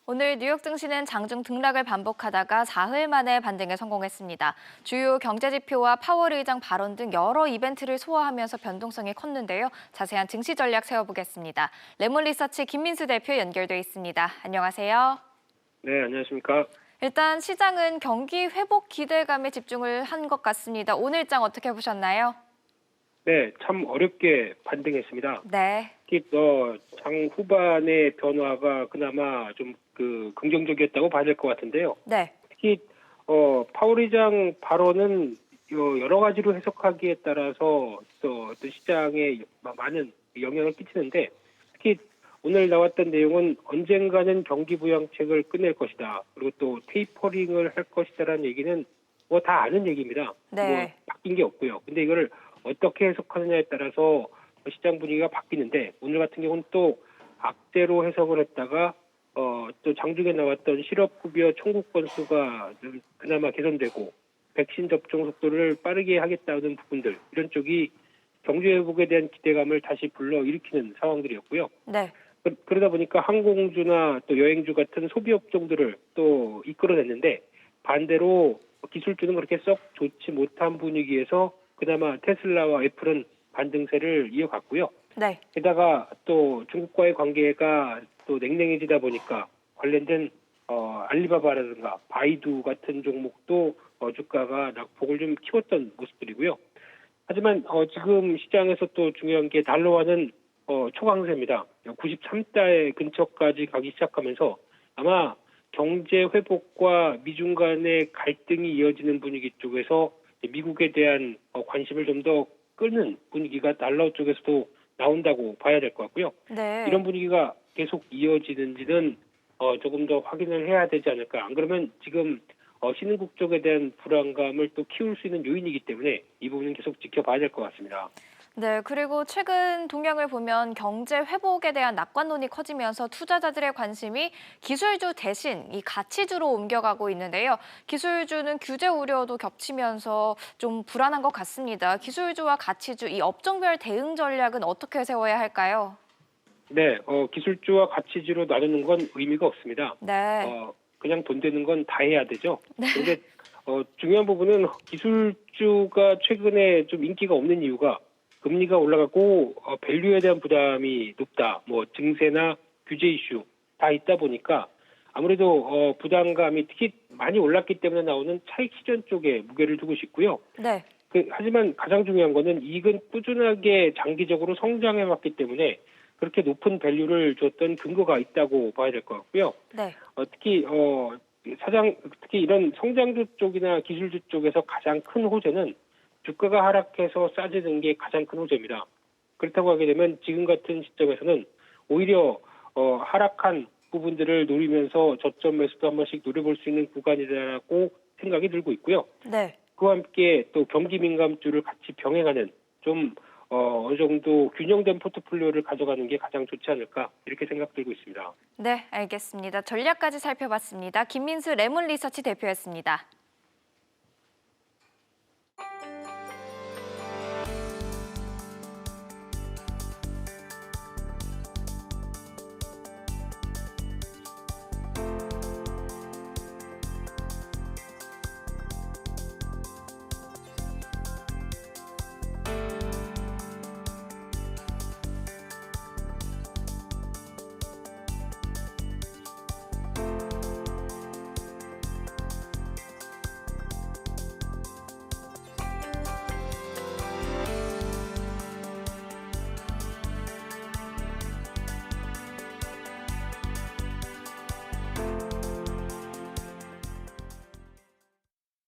오늘 뉴욕 증시는 장중 등락을 반복하다가 사흘 만에 반등에 성공했습니다. 주요 경제 지표와 파월 의장 발언 등 여러 이벤트를 소화하면서 변동성이 컸는데요. 자세한 증시 전략 세워보겠습니다. 레몬 리서치 김민수 대표 연결돼 있습니다. 안녕하세요. 네, 안녕하십니까. 일단 시장은 경기 회복 기대감에 집중을 한 것 같습니다. 오늘장 어떻게 보셨나요? 네, 참 어렵게 반등했습니다. 네. 특히 장 후반의 변화가 그나마 좀 긍정적이었다고 봐야 될 것 같은데요. 네. 특히 파월 의장 발언은 여러 가지로 해석하기에 따라서 또 시장에 많은 영향을 끼치는데, 특히 오늘 나왔던 내용은 언젠가는 경기 부양책을 끝낼 것이다. 그리고 또 테이퍼링을 할 것이다라는 얘기는 뭐 다 아는 얘기입니다. 네. 뭐 바뀐 게 없고요. 근데 이거를 어떻게 해석하느냐에 따라서 시장 분위기가 바뀌는데, 오늘 같은 경우는 또 악재로 해석을 했다가 또 장중에 나왔던 실업급여 청구 건수가 좀 그나마 개선되고 백신 접종 속도를 빠르게 하겠다는 부분들, 이런 쪽이 경제 회복에 대한 기대감을 다시 불러일으키는 상황들이었고요. 네. 그러다 보니까 항공주나 또 여행주 같은 소비 업종들을 또 이끌어냈는데, 반대로 기술주는 그렇게 썩 좋지 못한 분위기에서 그나마 테슬라와 애플은 반등세를 이어갔고요. 네. 게다가 또 중국과의 관계가 또 냉랭해지다 보니까 관련된 알리바바라든가 바이두 같은 종목도 주가가 낙폭을 좀 키웠던 모습들이고요. 하지만 지금 시장에서 또 중요한 게 달러화는 초강세입니다. 93달 근처까지 가기 시작하면서 아마 경제 회복과 미중 간의 갈등이 이어지는 분위기 쪽에서 미국에 대한 관심을 좀 더 끄는 분위기가 달러 쪽에서도 나온다고 봐야 될 것 같고요. 네. 이런 분위기가 계속 이어지는지는 조금 더 확인을 해야 되지 않을까. 안 그러면 지금 신흥국 쪽에 대한 불안감을 또 키울 수 있는 요인이기 때문에 이 부분은 계속 지켜봐야 될 것 같습니다. 네, 그리고 최근 동향을 보면 경제 회복에 대한 낙관론이 커지면서 투자자들의 관심이 기술주 대신 이 가치주로 옮겨가고 있는데요. 기술주는 규제 우려도 겹치면서 좀 불안한 것 같습니다. 기술주와 가치주, 이 업종별 대응 전략은 어떻게 세워야 할까요? 네, 기술주와 가치주로 나누는 건 의미가 없습니다. 네. 그냥 돈 되는 건 다 해야 되죠. 그런데 중요한 부분은 기술주가 최근에 좀 인기가 없는 이유가 금리가 올라가고 밸류에 대한 부담이 높다. 뭐 증세나 규제 이슈 다 있다 보니까 아무래도 부담감이 특히 많이 올랐기 때문에 나오는 차익 실현 쪽에 무게를 두고 싶고요. 네. 하지만 가장 중요한 거는 이익은 꾸준하게 장기적으로 성장해 왔기 때문에 그렇게 높은 밸류를 줬던 근거가 있다고 봐야 될 것 같고요. 네. 특히 이런 성장주 쪽이나 기술주 쪽에서 가장 큰 호재는 주가가 하락해서 싸지는 게 가장 큰 호재입니다. 그렇다고 하게 되면 지금 같은 시점에서는 오히려 하락한 부분들을 노리면서 저점 매수도 한 번씩 노려볼 수 있는 구간이라고 생각이 들고 있고요. 네. 그와 함께 또 경기 민감주를 같이 병행하는 좀 어느 정도 균형된 포트폴리오를 가져가는 게 가장 좋지 않을까, 이렇게 생각들고 있습니다. 네, 알겠습니다. 전략까지 살펴봤습니다. 김민수 레몬 리서치 대표였습니다.